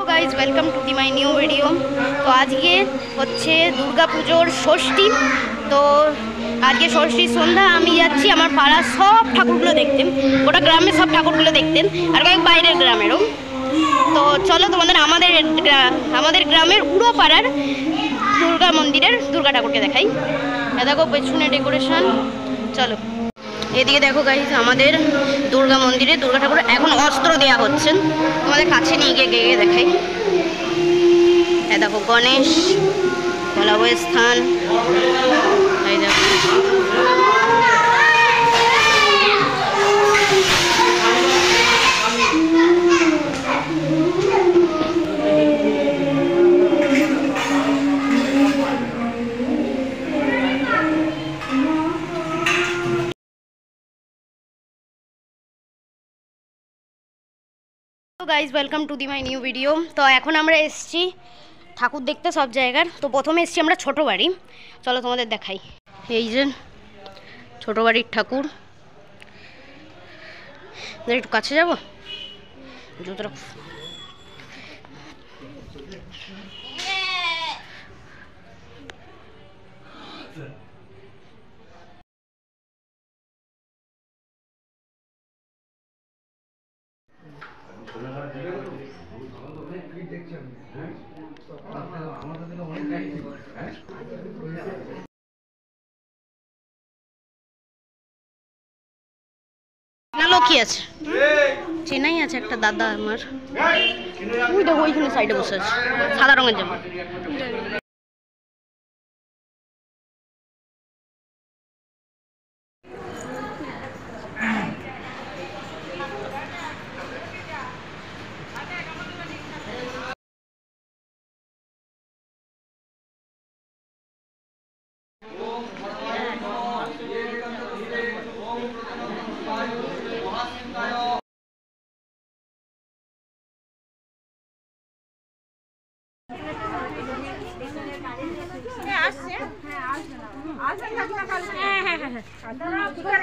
Guys welcome to the my new video. তো আজকে হচ্ছে দুর্গা পুজোর ষষ্ঠী। তো আজকে ষষ্ঠীর সন্ধ্যা আমি যাচ্ছি আমার পাড়ার সব ঠাকুরগুলো দেখতে, গোটা গ্রামের সব ঠাকুরগুলো দেখতেন, আর কয়েক বাইরের গ্রামেরও। তো চলো তোমাদের আমাদের গ্রামের উড়ো পাড়ার দুর্গা মন্দিরের দুর্গা ঠাকুরকে দেখাই। দেখো পেছনে ডেকোরেশন। চলো এদিকে দেখো গাইজ আমাদের দুর্গা মন্দিরে দুর্গা ঠাকুর এখন অস্ত্র দেওয়া হচ্ছে, তোমাদের কাছে নিয়ে গিয়ে দেখাই। দেখো গণেশ ভোলাবয়ের স্থান। এই দেখো guys welcome to the my new video. তো এখন আমরা এসেছি ঠাকুর দেখতে সব জায়গার। তো প্রথমে এসেছি আমরা ছোটো বাড়ি, চলো তোমাদের দেখাই। এই যে ছোটো বাড়ির ঠাকুর, একটু কাছে যাবো জুতোটা। লক্ষ্মী আছে, চেনাই আছে একটা দাদা আমার, ওই দেখো ওইখানে সাইডে বসে আছে সাদা রঙের জামা।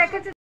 রেখেছে